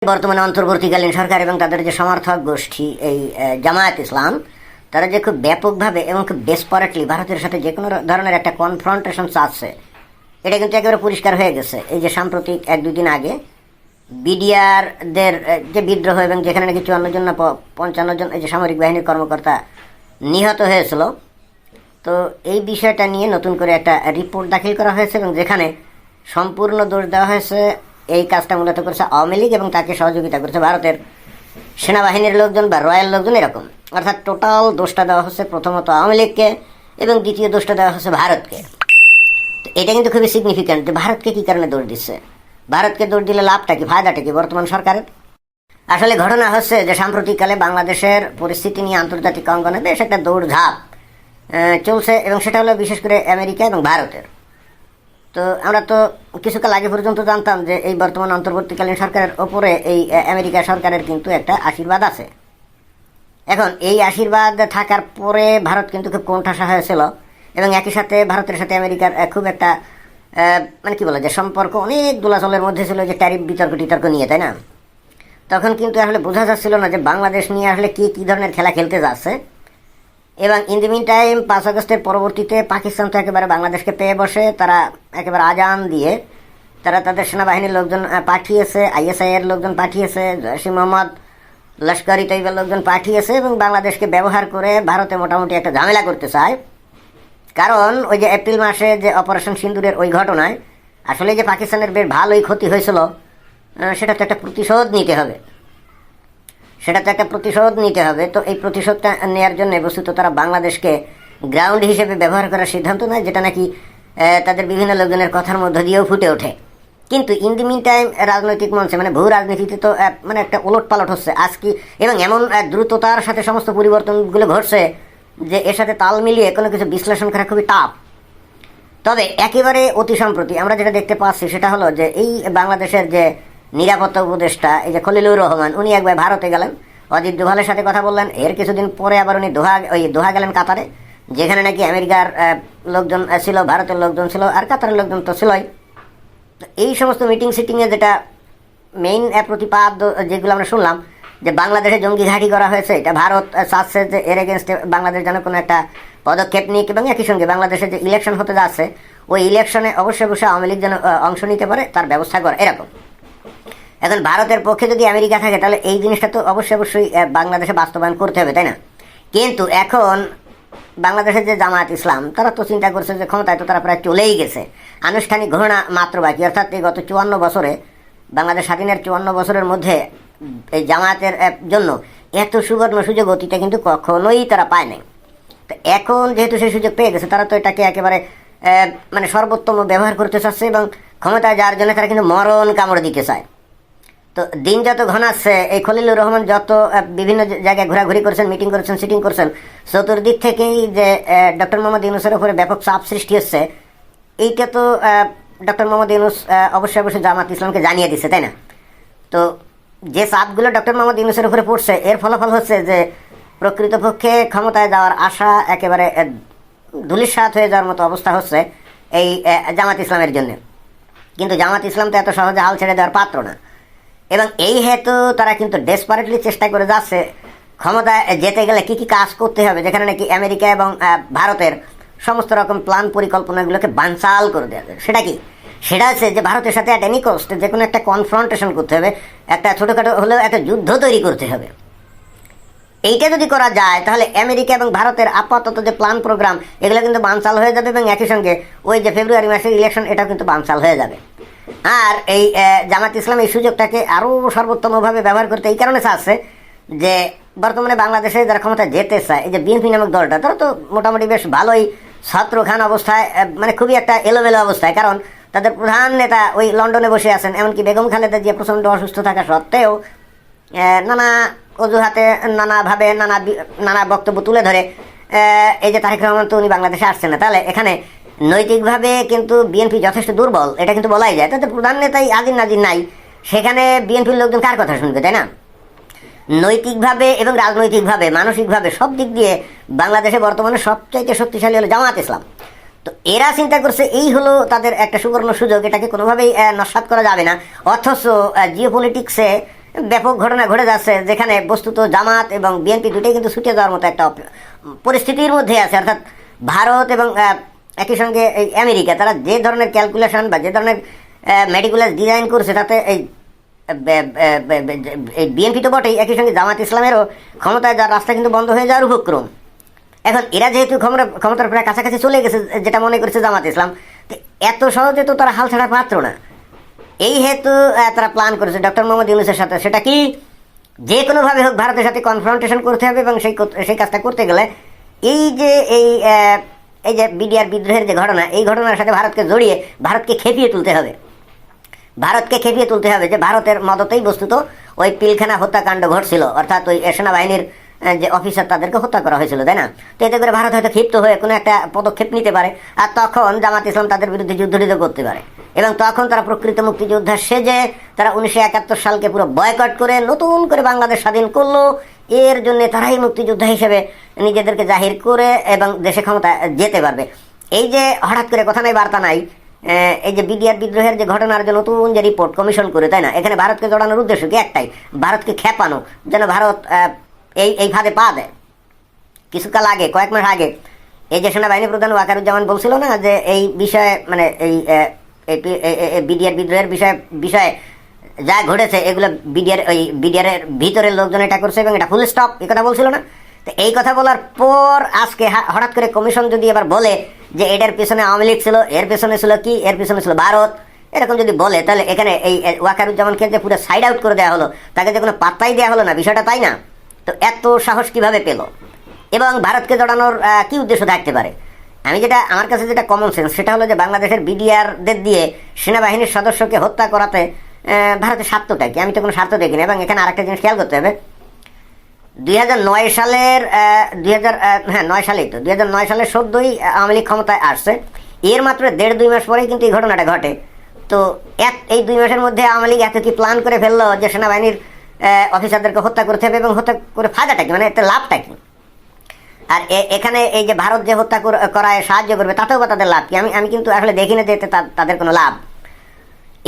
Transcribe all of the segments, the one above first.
বর্তমানে অন্তর্বর্তীকালীন সরকার এবং তাদের যে সমর্থক গোষ্ঠী এই জামায়াত ইসলাম, তারা যে খুব ব্যাপকভাবে এবং খুব ডেসপারেটলি ভারতের সাথে যে কোনো ধরনের একটা কনফ্রন্টেশন চাচ্ছে, এটা কিন্তু একেবারে পরিষ্কার হয়ে গেছে। এই যে সাম্প্রতিক 1-2 দিন আগে বিডিআরদের যে বিদ্রোহ এবং যেখানে নাকি 54 জন না 55 জন এই যে সামরিক বাহিনীর কর্মকর্তা নিহত হয়েছিল, তো এই বিষয়টা নিয়ে নতুন করে একটা রিপোর্ট দাখিল করা হয়েছে এবং যেখানে সম্পূর্ণ দোষ দেওয়া হয়েছে এই কাজটা মূলত করেছে আওয়ামী লীগ এবং তাকে সহযোগিতা করেছে ভারতের সেনাবাহিনীর লোকজন বা রয়্যাল লোকজন, এরকম। অর্থাৎ টোটাল দোষটা দেওয়া হচ্ছে প্রথমত আওয়ামী লীগকে এবং দ্বিতীয় দোষটা দেওয়া হচ্ছে ভারতকে। তো এটা কিন্তু খুবই সিগনিফিক্যান্ট যে ভারতকে কী কারণে দোষ দিচ্ছে, ভারতকে দোষ দিলে লাভটা কি, ফায়দাটা কি বর্তমান সরকারের। আসলে ঘটনা হচ্ছে যে সাম্প্রতিককালে বাংলাদেশের পরিস্থিতি নিয়ে আন্তর্জাতিক অঙ্গনে বেশ একটা দৌড়ঝাঁপ চলছে এবং সেটা হলো বিশেষ করে আমেরিকা এবং ভারতের। তো আমরা তো কিছুকাল আগে পর্যন্ত জানতাম যে এই বর্তমান অন্তর্বর্তীকালীন সরকারের ওপরে এই আমেরিকা সরকারের কিন্তু একটা আশীর্বাদ আছে। এখন এই আশীর্বাদ থাকার পরে ভারত কিন্তু খুব কোণঠাসা হয়েছিল এবং একই সাথে ভারতের সাথে আমেরিকার খুব একটা মানে কি বলা যায় সম্পর্ক অনেক দোলাচলের মধ্যে ছিল, যে ট্যারিফ বিতর্ক টিতর্ক নিয়ে, তাই না? তখন কিন্তু আসলে বোঝা যাচ্ছিল না যে বাংলাদেশ নিয়ে আসলে কী ধরনের খেলা খেলতে যাচ্ছে। এবং ইন দি মিন টাইম 5 আগস্টের পরবর্তীতে পাকিস্তান তো একেবারে বাংলাদেশকে পেয়ে বসে, তারা একেবারে আজান দিয়ে তারা তাদের সেনাবাহিনীর লোকজন পাঠিয়েছে, আইএসআই এর লোকজন পাঠিয়েছে, জৈশ ই মোহাম্মদ, লস্কর ই তৈয়বার লোকজন পাঠিয়েছে এবং বাংলাদেশকে ব্যবহার করে ভারতে মোটামুটি একটা ঝামেলা করতে চায়। কারণ ওই যে এপ্রিল মাসে যে অপারেশন সিন্দুরের ওই ঘটনায় আসলে যে পাকিস্তানের বেশ ভালোই ক্ষতি হয়েছিল, সেটা তো একটা প্রতিশোধ নিতে হবে, তো এই প্রতিশোধটা নেওয়ার জন্য বস্তুত তারা বাংলাদেশকে গ্রাউন্ড হিসেবে ব্যবহার করার সিদ্ধান্ত নেয়, যেটা নাকি তাদের বিভিন্ন লোকজনের কথার মধ্য দিয়েও ফুটে ওঠে। কিন্তু ইন দি মিন টাইম রাজনৈতিক মঞ্চে মানে ভূ রাজনীতিতে তো মানে একটা ওলট পালট হচ্ছে আজকে, এবং এমন দ্রুততার সাথে সমস্ত পরিবর্তনগুলো ঘটছে যে এর সাথে তাল মিলিয়ে কোনো কিছু বিশ্লেষণ করা খুবই টাফ। তবে একেবারে অতি সম্প্রতি আমরা যেটা দেখতে পাচ্ছি সেটা হলো যে এই বাংলাদেশের যে নিরাপত্তা উপদেষ্টা এই যে খলিলুর রহমান, উনি একবার ভারতে গেলেন, অজিত ডোভালের সাথে কথা বললেন, এর কিছুদিন পরে আবার উনি দোহা গেলেন কাতারে, যেখানে নাকি আমেরিকার লোকজন ছিল, ভারতের লোকজন ছিল, আর কাতারের লোকজন তো ছিলই। এই সমস্ত সিটিংয়ে যেটা মেইন প্রতিপাদ্য যেগুলো আমরা শুনলাম যে বাংলাদেশে জঙ্গি ঘাঁটি করা হয়েছে, এটা ভারত চাচ্ছে যে এর এগেনস্টে বাংলাদেশ যেন কোনো একটা পদক্ষেপ নিক, এবং একই সঙ্গে বাংলাদেশে যে ইলেকশন হতে যাচ্ছে ওই ইলেকশনে অবশ্যই আওয়ামী লীগ যেন অংশ নিতে পারে তার ব্যবস্থা করে, এরকম। এখন ভারতের পক্ষে যদি আমেরিকা থাকে তাহলে এই জিনিসটা তো অবশ্যই বাংলাদেশে বাস্তবায়ন করতে হবে, তাই না? কিন্তু এখন বাংলাদেশের যে জামায়াত ইসলাম, তারা তো চিন্তা করছে যে ক্ষমতায় তো তারা প্রায় চলেই গেছে, আনুষ্ঠানিক ঘোষণা মাত্র বাকি। অর্থাৎ এই গত 54 বছরে বাংলাদেশ স্বাধীনের 54 বছরের মধ্যে এই জামায়াতের জন্য এত সুবর্ণ সুযোগ অতীতে কিন্তু কখনোই তারা পায় নাই। তো এখন যেহেতু সেই সুযোগ পেয়ে গেছে, তারা তো এটাকে একেবারে মানে সর্বোত্তম ব্যবহার করতে চাচ্ছে এবং ক্ষমতায় যাওয়ার জন্য তারা কিন্তু মরণ কামড় দিতে চায়। তো দিন যত ঘনাচ্ছে, এই খলিলুর রহমান যত বিভিন্ন জায়গায় ঘোরাঘুরি করছেন, মিটিং করছেন, সিটিং করছেন, চতুর্দিক থেকেই যে ডক্টর মোহাম্মদ ইউনূসের উপরে ব্যাপক চাপ সৃষ্টি হচ্ছে, এইটা তো ডক্টর মোহাম্মদ ইউনূস অবশ্যই জামাত ইসলামকে জানিয়ে দিচ্ছে, তাই না? তো যে চাপগুলো ডক্টর মোহাম্মদ ইউনূসের উপরে পড়ছে, এর ফলাফল হচ্ছে যে প্রকৃতপক্ষে ক্ষমতায় যাওয়ার আশা একেবারে ধূলিসাৎ হয়ে যাওয়ার মতো অবস্থা হচ্ছে এই জামাত ইসলামের জন্য। কিন্তু জামাত ইসলাম তো এত সহজে হাল ছেড়ে দেওয়ার পাত্র না, এবং এই হেতু তারা কিন্তু ডেসপারেটলি চেষ্টা করে যাচ্ছে ক্ষমতায় যেতে গেলে কী কাজ করতে হবে, যেখানে নাকি আমেরিকা এবং ভারতের সমস্ত রকম প্ল্যান পরিকল্পনাগুলোকে বানচাল করে দেওয়া যায়। সেটা কি? সেটা হচ্ছে যে ভারতের সাথে অ্যাট এনি কস্ট যে কোনো একটা কনফ্রন্টেশন করতে হবে, একটা ছোটোখাটো হলেও একটা যুদ্ধ তৈরি করতে হবে। এইটা যদি করা যায় তাহলে আমেরিকা এবং ভারতের আপাতত যে প্ল্যান প্রোগ্রাম এগুলো কিন্তু বানচাল হয়ে যাবে, এবং একই সঙ্গে ওই যে ফেব্রুয়ারি মাসের ইলেকশন এটাও কিন্তু বানচাল হয়ে যাবে। আর এই জামাত ইসলাম এই সুযোগটাকে আরও সর্বোত্তমভাবে ব্যবহার করতে এই কারণে চাচ্ছে যে বর্তমানে বাংলাদেশে যারা ক্ষমতা যেতে চায়, এই যে বিএনপি নামক দলটা, তারা তো মোটামুটি বেশ ভালোই ছত্রখান অবস্থায়, মানে খুবই একটা এলোমেলো অবস্থায়। কারণ তাদের প্রধান নেতা ওই লন্ডনে বসে আছেন, এমনকি বেগম খালেদা জিয়া প্রচণ্ড অসুস্থ থাকা সত্ত্বেও নানা অজুহাতে নানাভাবে নানা বক্তব্য তুলে ধরে এই যে তারেক রহমান তো উনি বাংলাদেশে আসছেন না। তাহলে এখানে নৈতিকভাবে কিন্তু বিএনপি যথেষ্ট দুর্বল, এটা কিন্তু বলাই যায়। তাতে প্রধান নেতাই আজির নাজির নাই, সেখানে বিএনপির লোকজন কার কথা শুনবে, তাই না? নৈতিকভাবে এবং রাজনৈতিকভাবে, মানসিকভাবে সব দিক দিয়ে বাংলাদেশে বর্তমানে সবচাইতে শক্তিশালী হলো জামায়াত ইসলাম। তো এরা চিন্তা করছে এই হলো তাদের একটা সুবর্ণ সুযোগ, এটাকে কোনোভাবেই নস্যাৎ করা যাবে না। অথচ জিওপলিটিক্সে ব্যাপক ঘটনা ঘটে যাচ্ছে, যেখানে বস্তুত জামাত এবং বিএনপি দুটোই কিন্তু ছুটে যাওয়ার মতো একটা পরিস্থিতির মধ্যে আছে। অর্থাৎ ভারত এবং একই সঙ্গে এই আমেরিকা, তারা যে ধরনের ক্যালকুলেশন বা যে ধরনের মেডিকুলাস ডিজাইন করছে, তাতে এই বিএনপি তো বটেই, একই সঙ্গে জামাত ইসলামেরও ক্ষমতায় যাওয়ার রাস্তা কিন্তু বন্ধ হয়ে যাওয়ার উপক্রম। এখন এরা যেহেতু ক্ষমতার প্রায় কাছাকাছি চলে গেছে, যেটা মনে করছে জামাত ইসলাম, তো এত সহজে তো তারা হাল ছাড়ার পাত্র না। এই হেতু তারা প্ল্যান করেছে ডক্টর মোহাম্মদ ইউনূসের সাথে, সেটা কি যে কোনোভাবে হোক ভারতের সাথে কনফ্রন্টেশন করতে হবে, এবং সেই কাজটা করতে গেলে এই যে এই যে বিডিআর বিদ্রোহের যে ঘটনা, এই ঘটনার সাথে ভারতকে জড়িয়ে ভারতকে খেপিয়ে তুলতে হবে। যে ভারতের মদতেই বস্তুত ওই পিলখানা হত্যাকাণ্ড ঘটছিল, অর্থাৎ ওই সেনাবাহিনীর যে অফিসার তাদেরকে হত্যা করা হয়েছিল, তাই না? তো এতে করে ভারত হয়তো ক্ষিপ্ত হয়ে কোনো একটা পদক্ষেপ নিতে পারে, আর তখন জামাত ইসলাম তাদের বিরুদ্ধে যুদ্ধ করতে পারে, এবং তখন তারা প্রকৃত মুক্তিযোদ্ধা সেজে তারা 1971 সালকে পুরো বয়কট করে নতুন করে বাংলাদেশ স্বাধীন করলো। এর জন্য তারাই মুক্তিযোদ্ধা হিসেবে নিজেদেরকে জাহির করে এবং দেশে ক্ষমতা যেতে পারবে। এই যে হঠাৎ করে কথা নাই বার্তা নাই, এই যে বিডিআর বিদ্রোহের যে ঘটনার যে নতুন যে রিপোর্ট কমিশন করে, তাই না? এখানে ভারতকে জড়ানোর উদ্দেশ্য কি একটাই, ভারতকে খেপানো, যেন ভারত এই ফাঁদে পা দেয়। কিছুকাল আগে, কয়েক মাস আগে, এই যে সেনাবাহিনী প্রধান ওয়াকারুজ্জামান বলছিল না যে এই বিষয়ে, মানে এই বিডিআর বিদ্রোহের বিষয়ে যা ঘটেছে এগুলো বিডিআরের ভিতরের লোকজন এটা করছে এবং এটা ফুল স্টপ, এই কথা বলছিল না? তো এই কথা বলার পর আজকে হঠাৎ করে কমিশন যদি এবার বলে যে এটার পেছনে আওয়ামী লীগ ছিল, এর পেছনে ছিল কি, এর পেছনে ছিল ভারত, এরকম যদি বলে, তাহলে এখানে এই ওয়াকারুজ্জামানকে যে পুরো সাইড আউট করে দেওয়া হলো, তাকে যে কোনো পাত্তাই দেওয়া হলো না, বিষয়টা তাই না? তো এত সাহস কিভাবে পেল, এবং ভারতকে জড়ানোর কি উদ্দেশ্য থাকতে পারে? আমার কাছে যেটা কমন সেন্স, সেটা হলো যে বাংলাদেশের বিডিআরদের দিয়ে সেনাবাহিনীর সদস্যকে হত্যা করাতে ভারতের স্বার্থটা কি? আমি তো কোনো স্বার্থ দেখিনি। এবং এখানে আরেকটা জিনিস খেয়াল করতে হবে, 2009 সালের 2009 সালেই তো 2009 সালের 14ই আওয়ামী লীগ ক্ষমতায় আসছে। এর মাত্র 1.5-2 মাস পরেই কিন্তু এই ঘটনাটা ঘটে। তো এই 2 মাসের মধ্যে আওয়ামী লীগ এত কি প্ল্যান করে ফেললো যে সেনাবাহিনীর অফিসারদেরকে হত্যা করতে হবে, এবং হত্যা করে ফায়দাটা কি, মানে একটা লাভটা কি? আর এখানে এই যে ভারত যে হত্যা করায় সাহায্য করবে, তাতেও বা তাদের লাভ কি? আমি কিন্তু আসলে দেখি না যে এতে তাদের কোনো লাভ।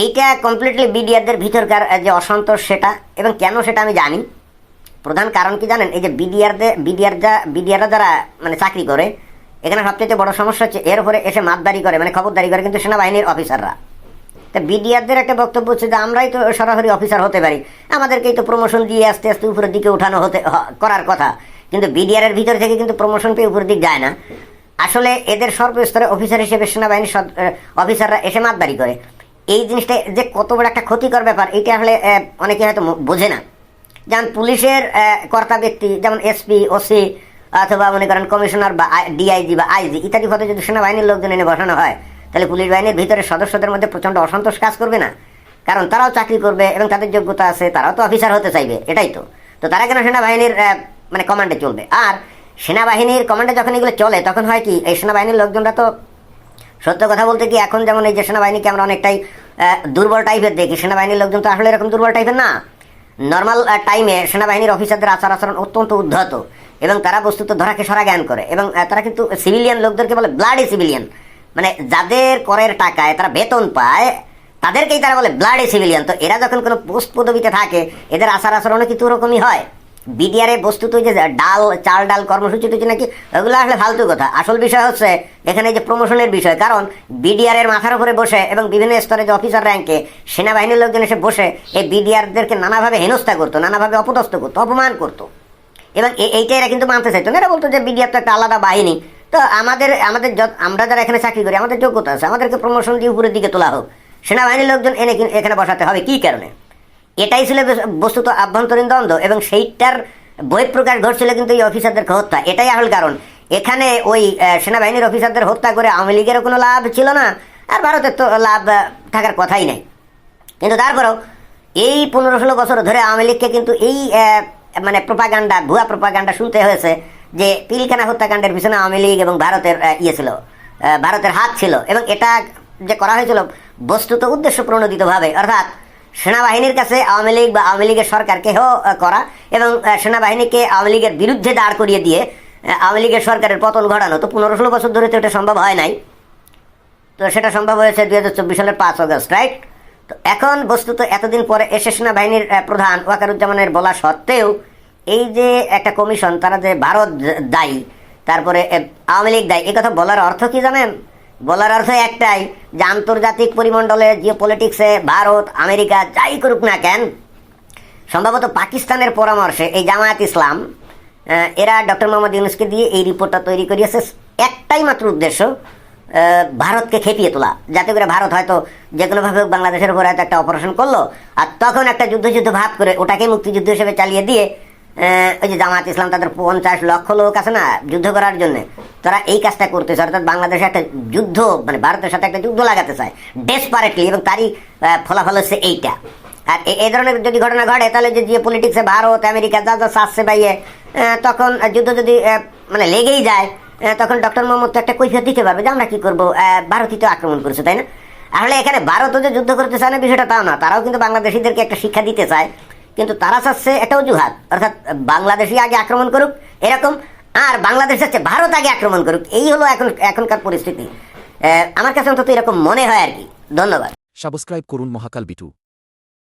এইটা কমপ্লিটলি বিডিআরদের ভিতরকার যে অসন্তোষ সেটা, এবং কেন সেটা আমি জানি। প্রধান কারণ কি জানেন? এই যে বিডিআররা যারা মানে চাকরি করে, এখানে সবচেয়ে বড় সমস্যা হচ্ছে এর উপরে এসে মাতদারি করে, মানে খবরদারি করে কিন্তু সেনাবাহিনীর অফিসাররা। তা বিডিআরদের একটা বক্তব্য হচ্ছে যে আমরাই তো সরাসরি অফিসার হতে পারি, আমাদেরকেই তো প্রমোশন দিয়ে আস্তে আস্তে উপরের দিকে উঠানো করার কথা। কিন্তু বিডিআরের ভিতর থেকে কিন্তু প্রমোশন পেয়ে উপরের দিক যায় না। আসলে এদের সর্বস্তরে অফিসার হিসেবে সেনাবাহিনীর অফিসাররা এসে মাতদারি করে। এই জিনিসটা যে কত বড় একটা ক্ষতিকর ব্যাপার, এইটা আসলে অনেকে হয়তো বোঝে না। যেমন পুলিশের কর্তা ব্যক্তি, যেমন এসপি, ওসি, অথবা মনে করেন কমিশনার বা ডিআইজি বা আইজি ইত্যাদি পদে যদি সেনাবাহিনীর লোকজন এনে বসানো হয়, তাহলে পুলিশ বাহিনীর ভিতরে সদস্যদের মধ্যে প্রচণ্ড অসন্তোষ কাজ করবে না? কারণ তারাও চাকরি করবে এবং তাদের যোগ্যতা আছে, তারাও তো অফিসার হতে চাইবে, এটাই তো। তো তারা কেন সেনাবাহিনীর মানে কমান্ডে চলবে? আর সেনাবাহিনীর কমান্ডে যখন এগুলো চলে, তখন হয় কি, এই সেনাবাহিনীর লোকজনরা তো সত্য কথা বলতে কি, এখন যেমন এই যে সেনাবাহিনীকে আমরা অনেকটাই দুর্বল টাইপের দেখি, সেনাবাহিনীর লোকজন তো আসলে এরকম দুর্বল টাইপের না। নর্মাল টাইমে সেনাবাহিনীর অফিসারদের আচরণ অত্যন্ত উদ্ধত, এবং তারা বস্তুত ধরাকে সরা জ্ঞান করে, এবং তারা কিন্তু সিভিলিয়ান লোকদেরকে বলে ব্লাডি সিভিলিয়ান, মানে যাদের করের টাকায় তারা বেতন পায় তাদেরকেই তারা বলে ব্লাডি সিভিলিয়ান। তো এরা যখন কোনো পোস্ট পদবিতে থাকে, এদের আচরণও কিন্তু ওরকমই হয়। বিডিআরে বস্তুত যে চাল ডাল কর্মসূচি টুচি নাকি, ওগুলো আসলে ফালতু কথা। আসল বিষয় হচ্ছে এখানে যে প্রমোশনের বিষয়। কারণ বিডিআরের মাথার উপরে বসে এবং বিভিন্ন স্তরে যে অফিসার র্যাঙ্কে সেনাবাহিনীর লোকজন এসে বসে এই বিডিআরদেরকে নানাভাবে হেনস্থা করতো, নানাভাবে অপদস্থ করতো, অপমান করতো, এবং এইটা এরা কিন্তু মানতে চাইতো না। এরা বলতো যে বিডিআর তো একটা আলাদা বাহিনী, তো আমরা যারা এখানে চাকরি করি, আমাদের যোগ্যতা আছে, আমাদেরকে প্রমোশন দিয়ে উপরের দিকে তোলা হোক, সেনাবাহিনীর লোকজন এনে এখানে বসাতে হবে কি কারণে? এটাই ছিল বস্তুত আভ্যন্তরীণ দ্বন্দ্ব, এবং সেইটার বহিঃপ্রকাশ ঘটছিল কিন্তু এই অফিসারদেরকে হত্যা। এটাই আসল কারণ। এখানে ওই সেনাবাহিনীর অফিসারদের হত্যা করে আওয়ামী লীগেরও কোনো লাভ ছিল না, আর ভারতের তো লাভ থাকার কথাই নাই। কিন্তু তারপরেও এই 15-16 বছর ধরে আওয়ামী লীগকে কিন্তু এই মানে ভুয়া প্রোপাগান্ডা শুনতে হয়েছে যে পিলখানা হত্যাকাণ্ডের পিছনে আওয়ামী লীগ এবং ভারতের ছিল, ভারতের হাত ছিল, এবং এটা যে করা হয়েছিল বস্তুত উদ্দেশ্য প্রণোদিতভাবে, অর্থাৎ সেনাবাহিনীর কাছে আওয়ামী লীগ বা আওয়ামী লীগের সরকারকে করা, এবং সেনাবাহিনীকে আওয়ামী লীগের বিরুদ্ধে দাঁড় করিয়ে দিয়ে আওয়ামী লীগের সরকারের পতন ঘটানো। তো 15-16 বছর ধরে তো এটা সম্ভব হয় নাই। তো সেটা সম্ভব হয়েছে 2024 সালের 5 আগস্ট, রাইট? তো এখন বস্তুত এতদিন পরে এসে সেনাবাহিনীর প্রধান ওয়াকারুজ্জামানের বলা সত্ত্বেও এই যে একটা কমিশন, তারা যে ভারত দায়ী, তারপরে আওয়ামী লীগ দায়ী, এই কথা বলার অর্থ কি জানেন? বলার অর্থ একটাই, যে আন্তর্জাতিক পরিমণ্ডলে জিও পলিটিক্সে ভারত আমেরিকা যাই করুক না কেন, সম্ভবত পাকিস্তানের পরামর্শে এই জামায়াত ইসলাম এরা ডক্টর মোহাম্মদ ইউনূসকে দিয়ে এই রিপোর্টটা তৈরি করিয়েছে একটাই মাত্র উদ্দেশ্য, ভারতকে খেপিয়ে তোলা, যাতে করে ভারত হয়তো যে কোনোভাবে বাংলাদেশের উপর হয়তো একটা অপারেশন করলো, আর তখন একটা যুদ্ধ ভাব করে ওটাকে মুক্তিযুদ্ধ হিসেবে চালিয়ে দিয়ে ওই যে জামায়াত ইসলাম তাদের 50 লক্ষ লোক আছে না যুদ্ধ করার জন্য, তারা এই কাজটা করতেছে, অর্থাৎ বাংলাদেশে একটা যুদ্ধ, মানে ভারতের সাথে একটা যুদ্ধ লাগাতে চায় ডেসপারেটলি, এবং তারই ফলাফল হচ্ছে এইটা। আর এই ধরনের যদি ঘটনা ঘটে, তাহলে যে জিও পলিটিক্সে ভারত আমেরিকা যা যা চাচ্ছে বাইয়ে, তখন যুদ্ধ যদি মানে লেগেই যায়, তখন ডক্টর মোহাম্মদ তো একটা কৈফিয়ত দিতে পারবে যে আমরা কি করবো, ভারতই তো আক্রমণ করেছে, তাই না? আসলে এখানে ভারতও যে যুদ্ধ করতে চায় না বিষয়টা তাও না, তারাও কিন্তু বাংলাদেশিদেরকে একটা শিক্ষা দিতে চায়, কিন্তু তারা চাচ্ছে একটা অজুহাত, অর্থাৎ বাংলাদেশি আগে আক্রমণ করুক এরকম, আর বাংলাদেশ চাচ্ছে ভারত আগে আক্রমণ করুক। এই হলো এখনকার পরিস্থিতি। আমার কাছে অন্তত এরকম মনে হয় আর কি। ধন্যবাদ। সাবস্ক্রাইব করুন মহাকাল বিটু।